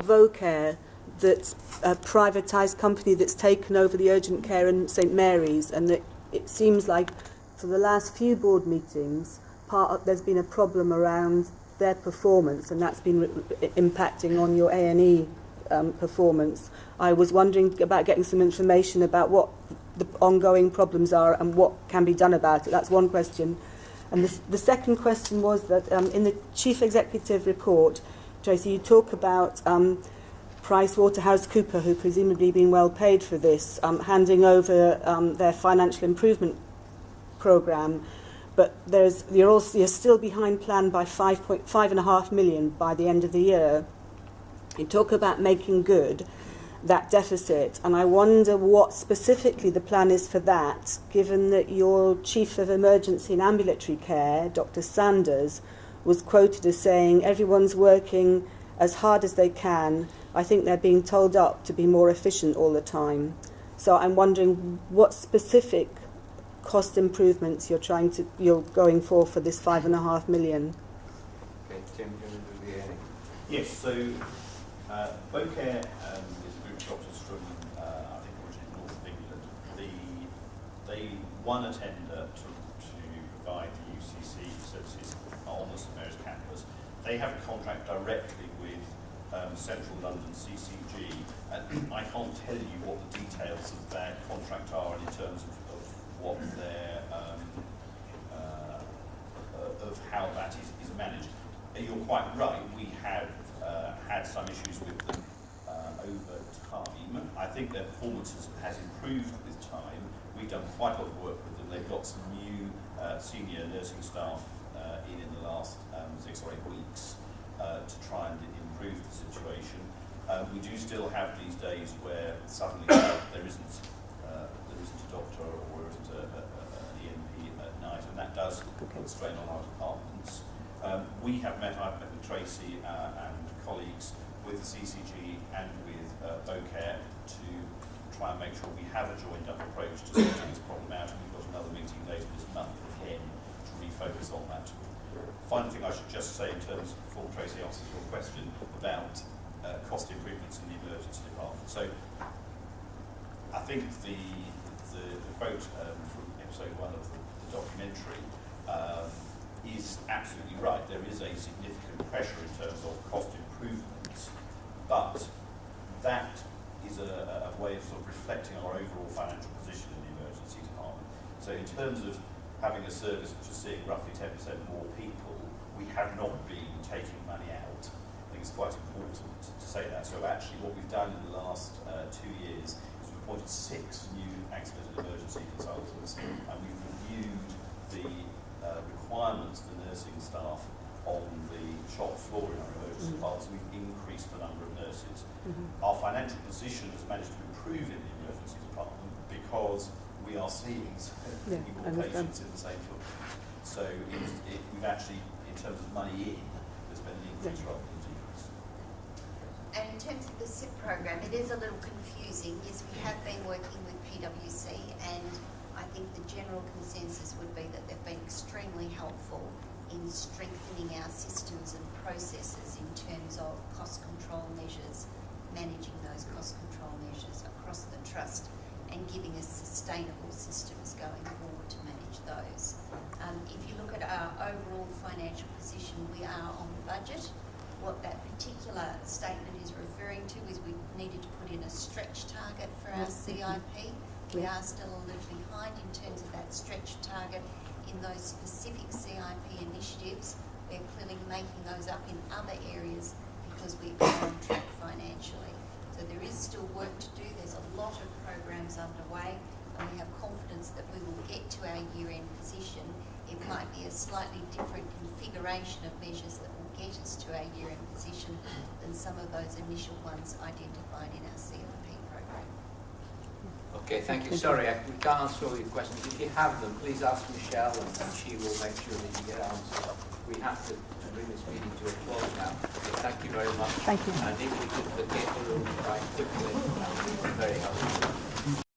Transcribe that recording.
Vocare, that's a privatised company that's taken over the urgent care in St Mary's, and that it seems like for the last few board meetings, there's been a problem around their performance, and that's been impacting on your A&E performance. I was wondering about getting some information about what the ongoing problems are and what can be done about it. That's one question. And the second question was that in the Chief Executive report, Tracy, you talk about PricewaterhouseCoopers, who presumably been well paid for this, handing over their financial improvement programme, but you're still behind plan by 5.5 million by the end of the year. You talk about making good that deficit, and I wonder what specifically the plan is for that, given that your Chief of Emergency and Ambulatory Care, Dr. Sanders, was quoted as saying everyone's working as hard as they can. I think they're being told up to be more efficient all the time. So I'm wondering what specific cost improvements you're going for this 5.5 million. Okay, Tim, do you want to do the A&E? Yes, so Vocare is a group of doctors from, I think, originally North of England. They won a tender to provide the UCC services on the St Mary's campus. They have a contract directly with Central London CCG, and I can't tell you what the details of their contract are in terms of what their of how that is managed. You're quite right, we have had some issues with them over time. I think their performance has improved with time. We've done quite a lot of work with them. They've got some new senior nursing staff in the last 6 or 8 weeks to try and improve the situation. We do still have these days where suddenly there isn't a doctor or isn't an EMP at night, and that does put strain on our departments. I've met with Tracy and colleagues with the CCG and with Vocare to try and make sure we have a joined up approach to sorting this problem out, and we've got another meeting later this month again to refocus on that. Final thing I should just say in terms, before Tracy answers your question, about cost improvements in the emergency department. So I think the quote from episode 1 of the documentary is absolutely right. There is a significant pressure in terms of cost improvements, but that is a way of sort of reflecting our overall financial position in the emergency department. So in terms of having a service which is seeing roughly 10% more people, we have not been taking money out. I think it's quite important to say that. So actually what we've done in the last 2 years is we've appointed 6 new accident and emergency consultants, and we've reviewed the requirements for nursing staff on the shop floor in our emergency departments. We've increased the number of nurses. Our financial position has managed to improve in the emergency department because we are seeing more patients in the same floor. So we've actually, in terms of money in, there's been an increase rather than decrease. And in terms of the SIP program, it is a little confusing. Yes, we have been working with PwC, and I think the general consensus would be that they've been extremely helpful in strengthening our systems and processes in terms of cost control measures, managing those cost control measures across the trust, and giving us sustainable systems going forward to manage those. If you look at our overall financial position, we are on budget. What that particular statement is referring to is we needed to put in a stretch target for our CIP. We are still a little behind in terms of that stretch target in those specific CIP initiatives. We're clearly making those up in other areas because we are on track financially. So there is still work to do. There's a lot of programs underway, and we have confidence that we will get to our year-end position. It might be a slightly different configuration of measures that will get us to our year-end position than some of those initial ones identified in our CIP program. Okay, thank you. Sorry, we can't answer all your questions. If you have them, please ask Michelle, and she will make sure that you get answers. We have to bring this meeting to a close now. So thank you very much. Thank you. And if we could vacate the room quite quickly, that would be very helpful.